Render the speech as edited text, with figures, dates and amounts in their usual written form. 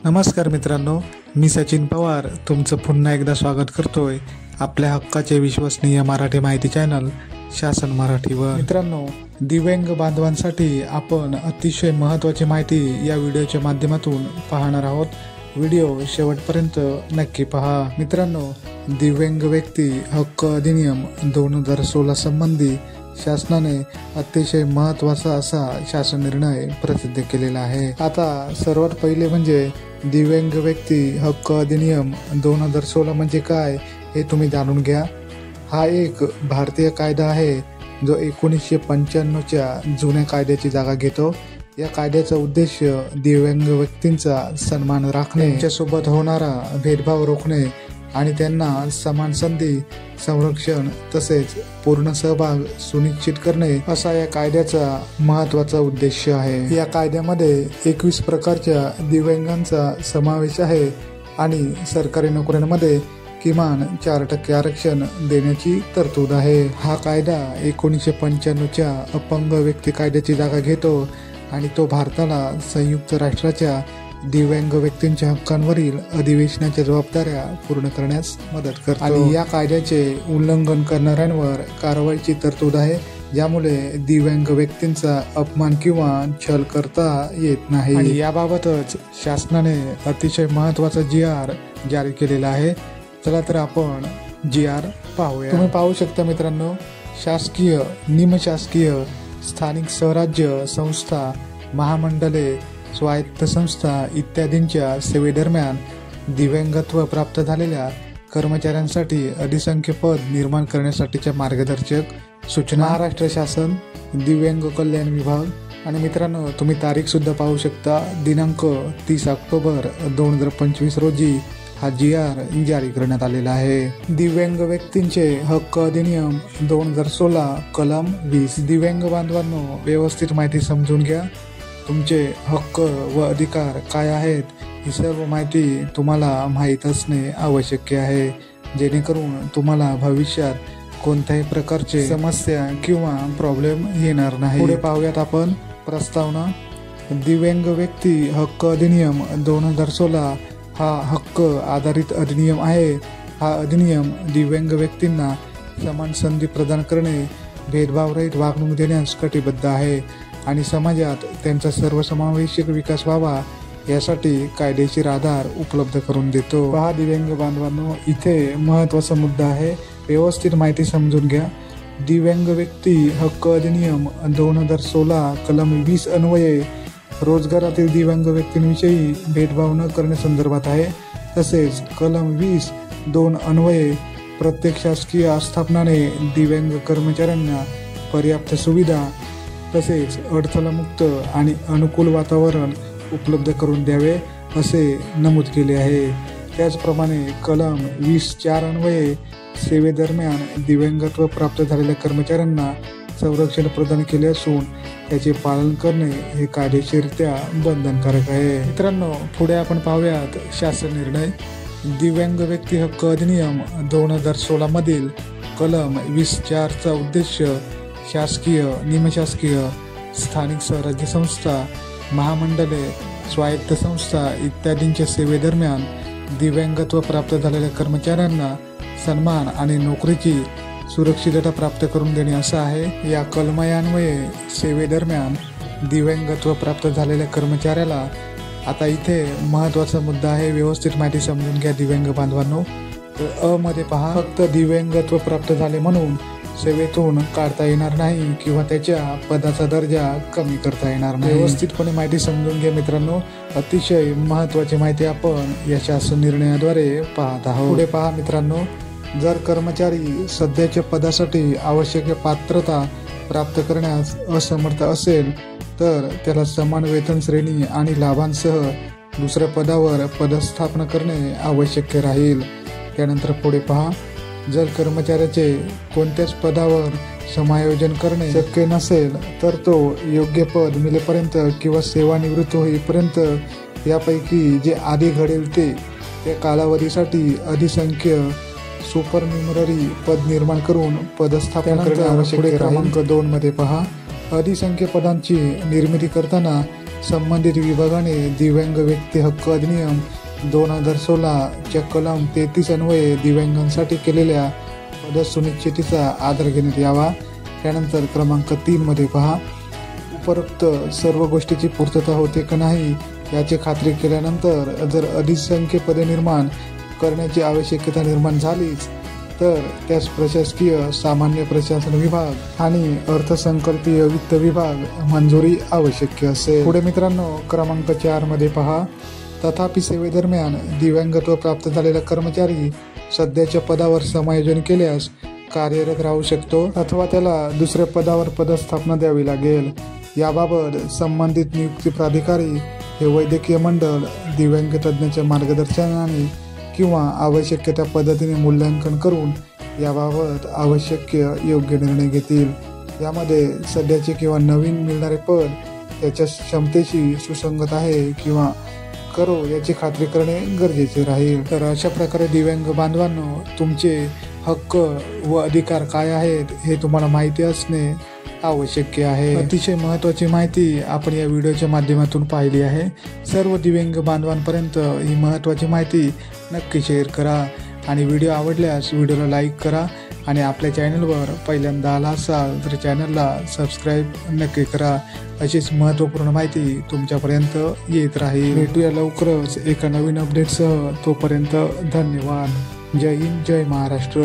नमस्कार मित्रांनो, मी सचिन पवार तुमचं पुन्हा एकदा स्वागत करतोय आपल्या हक्काचे विश्वसनीय मराठी माहिती चॅनल शासन मराठीवर। मित्रांनो, दिव्यांग बांधवांसाठी आपण अतिशय महत्त्वाची माहिती या व्हिडिओच्या माध्यमातून पाहणार आहोत। व्हिडिओ शेवटपर्यंत नक्की पहा। मित्रांनो, दिव्यांग व्यक्ती हक्क अधिनियम 2016 संबंधी शासनाने अतिशय महत्त्वाचा असा शासन निर्णय प्रसिद्ध केलेला आहे। आता सर्वात पहिले म्हणजे दिव्यांग व्यक्ती हक्क अधिनियम 2016 म्हणजे काय हे तुम्ही जाणून घ्या। हा एक भारतीय कायदा आहे जो 1995च्या जुन्या कायद्याची जागा घेतो। या कायद्याचा उद्देश दिव्यांग व्यक्तींचा सन्मान राखणे, त्यांच्यासोबत होणारा भेदभाव रोखणे आणि त्यांना समान संधी, संरक्षण तसेच पूर्ण सहभाग सुनिश्चित करणे असा या कायद्याचा महत्त्वाचा उद्देश आहे। या कायद्यामध्ये 21 प्रकारच्या दिव्यांगांचा समावेश आहे आणि सरकारी नोकऱ्यांमध्ये किमान 4% आरक्षण देण्याची तरतूद आहे। हा कायदा 1995च्या अपंग व्यक्ती कायद्याची जागा घेतो आणि तो भारताला संयुक्त राष्ट्राच्या दिव्यांग व्यक्तींच्या हक्कांवरील अधिवेशनाच्या जबाबदाऱ्या पूर्ण करण्यास मदत करतो आणि या कायद्याचे उल्लंघन करणाऱ्यांवर कारवाईची तरतूद आहे, ज्यामुळे दिव्यांग व्यक्तींचा अपमान किंवा छल करता येत नाही। आणि याबाबतच शासनाने अतिशय महत्त्वाचा GR जारी केलेला आहे। चला तर आपण GR पाहूया। तुम्ही पाहू शकता मित्रांनो, शासकीय, निमशासकीय, स्थानिक स्वराज्य संस्था, महामंडळे, स्वायत्त संस्था इत्यादींच्या सेवेदरम्यान दिव्यांगत्व प्राप्त झालेल्या कर्मचाऱ्यांसाठी अधिसंख्य पद निर्माण करण्यासाठीच्या मार्गदर्शक सूचना, महाराष्ट्र शासन दिव्यांग कल्याण विभाग। आणि मित्रांनो, तुम्ही तारीख सुद्धा पाहू शकता, दिनांक 30 ऑक्टोबर 2025 रोजी हा GR जारी करण्यात आलेला आहे। दिव्यांग व्यक्तींचे हक्क अधिनियम 2016 कलम 20। दिव्यांग बांधवांनो, व्यवस्थित माहिती समजून घ्या। तुमचे हक्क व अधिकार काय आहेत ही सर्व माहिती तुम्हाला माहीत असणे आवश्यक आहे, जेणेकरून तुम्हाला भविष्यात कोणत्याही प्रकारचे समस्या किंवा प्रॉब्लेम येणार नाही। पुढे पाहूयात आपण प्रस्तावना। दिव्यांग व्यक्ती हक्क अधिनियम 2016 हा हक्क आधारित अधिनियम आहे। हा अधिनियम दिव्यांग व्यक्तींना समान संधी प्रदान करणे, भेदभावरहित वागणूक देण्यास कटिबद्ध आहे आणि समाजात त्यांचा सर्वसमावेशक विकास व्हावा यासाठी कायदेशीर आधार उपलब्ध करून देतो। पहा दिव्यांग बांधवांनो, इथे महत्त्वाचा मुद्दा आहे, व्यवस्थित माहिती समजून घ्या। दिव्यांग व्यक्ती हक्क अधिनियम 2016 कलम 20 अन्वये रोजगारातील दिव्यांग व्यक्तींविषयी भेदभाव न करण्यासंदर्भात आहे। तसेच कलम 20(2) अन्वये प्रत्येक शासकीय आस्थापनाने दिव्यांग कर्मचाऱ्यांना पर्याप्त सुविधा तसेच अडथळामुक्त आणि अनुकूल वातावरण उपलब्ध करून द्यावे असे नमूद केले आहे। त्याचप्रमाणे कलम 20(4) अन्वये सेवेदरम्यान दिव्यांगत्व प्राप्त झालेल्या कर्मचाऱ्यांना संरक्षण प्रदान केले असून त्याचे पालन करणे हे कायदेशीररित्या बंधनकारक आहे। मित्रांनो, पुढे आपण पाहूयात शासन निर्णय। दिव्यांग व्यक्ती हक्क अधिनियम 2016 मधील कलम 20(4) चा उद्देश शासकीय, निमशासकीय, स्थानिक स्वराज्य संस्था, महामंडळे, स्वायत्त संस्था इत्यादींच्या सेवेदरम्यान दिव्यांगत्व प्राप्त झालेल्या कर्मचाऱ्यांना सन्मान आणि नोकरीची सुरक्षितता प्राप्त करून देणे असा आहे। या कलमान्वये सेवेदरम्यान दिव्यांगत्व प्राप्त झालेल्या कर्मचाऱ्याला, आता इथे महत्त्वाचा मुद्दा आहे, व्यवस्थित माहिती समजून घ्या दिव्यांग बांधवांनो। तर अ मध्ये पहा, फक्त दिव्यांगत्व प्राप्त झाले म्हणून सेवेतून काढता येणार नाही किंवा त्याच्या पदाचा दर्जा कमी करता येणार नाही। व्यवस्थितपणे माहिती समजून घ्या मित्रांनो, अतिशय महत्त्वाची माहिती आपण या शासन निर्णयाद्वारे पाहत आहोत। पुढे पहा मित्रांनो, जर कर्मचारी सध्याच्या पदासाठी आवश्यक पात्रता प्राप्त करण्यास असमर्थ असेल तर त्याला समान वेतन श्रेणी आणि लाभांसह दुसऱ्या पदावर पदस्थापना करणे आवश्यक राहील। त्यानंतर पुढे पहा, जर कर्मचाऱ्याचे कोणत्याच पदावर समायोजन करणे शक्य नसेल तर तो योग्य पद मिळेपर्यंत किंवा सेवानिवृत्त होईपर्यंत यापैकी जे आधी घडेल त्या कालावधीसाठी अधिसंख्य सुपरन्युमररी पद निर्माण करून पदस्थापना करणे आवश्यक आहे। क्रमांक 2 मध्ये पहा, अधिसंख्य पदांची निर्मिती करताना संबंधित विभागाने दिव्यांग व्यक्ती हक्क अधिनियम 2016 च्या कलम 33 अन्वये दिव्यांगांसाठी केलेल्या पदसुनिश्चितीचा आधार घेण्यात यावा. त्यानंतर क्रमांक 3 मध्ये पहा, उपरोक्त सर्व गोष्टीची पूर्तता होते का नाही याची खात्री केल्यानंतर जर अधिसंख्य पदे निर्माण करण्याची आवश्यकता निर्माण झालीच तर त्यास प्रशासकीय सामान्य प्रशासन विभाग आणि अर्थसंकल्पीय वित्त विभाग मंजुरी आवश्यक असेल. पुढे मित्रांनो क्रमांक 4 मध्ये पहा, तथापि सेवेदरम्यान दिव्यांगत्व प्राप्त झालेला कर्मचारी सध्याच्या पदावर समायोजन केल्यास कार्यरत राहू शकतो अथवा त्याला दुसऱ्या पदावर पदस्थापना द्यावी लागेल. याबाबत संबंधित नियुक्ती प्राधिकारी हे वैद्यकीय मंडळ दिव्यांग तज्ज्ञाच्या मार्गदर्शनाने किंवा आवश्यक त्या पद्धतीने मूल्यांकन करून याबाबत आवश्यक योग्य निर्णय घेतील. यामध्ये सध्याचे किंवा नवीन मिळणारे पद त्याच्या क्षमतेशी सुसंगत आहे किंवा करो याची खात्री करणे गरजेचे राहील. तर अशा प्रकारे दिव्यांग बांधवांनो, तुमचे हक्क व अधिकार काय आहेत हे तुम्हाला माहिती असणे आवश्यक आहे. अतिशय महत्त्वाची माहिती आपण या व्हिडिओच्या माध्यमातून पाहिली आहे. सर्व दिव्यांग बांधवांपर्यंत ही महत्त्वाची माहिती नक्की शेअर करा आणि व्हिडिओ आवडल्यास व्हिडिओला लाईक करा आणि आपल्या चॅनलवर पहिल्यांदा आला असाल तर चॅनलला सबस्क्राईब नक्की करा. अशीच महत्त्वपूर्ण माहिती तुमच्यापर्यंत येत राहील. भेटूया लवकरच एका नवीन अपडेटसह. तोपर्यंत धन्यवाद. जय हिंद, जय महाराष्ट्र.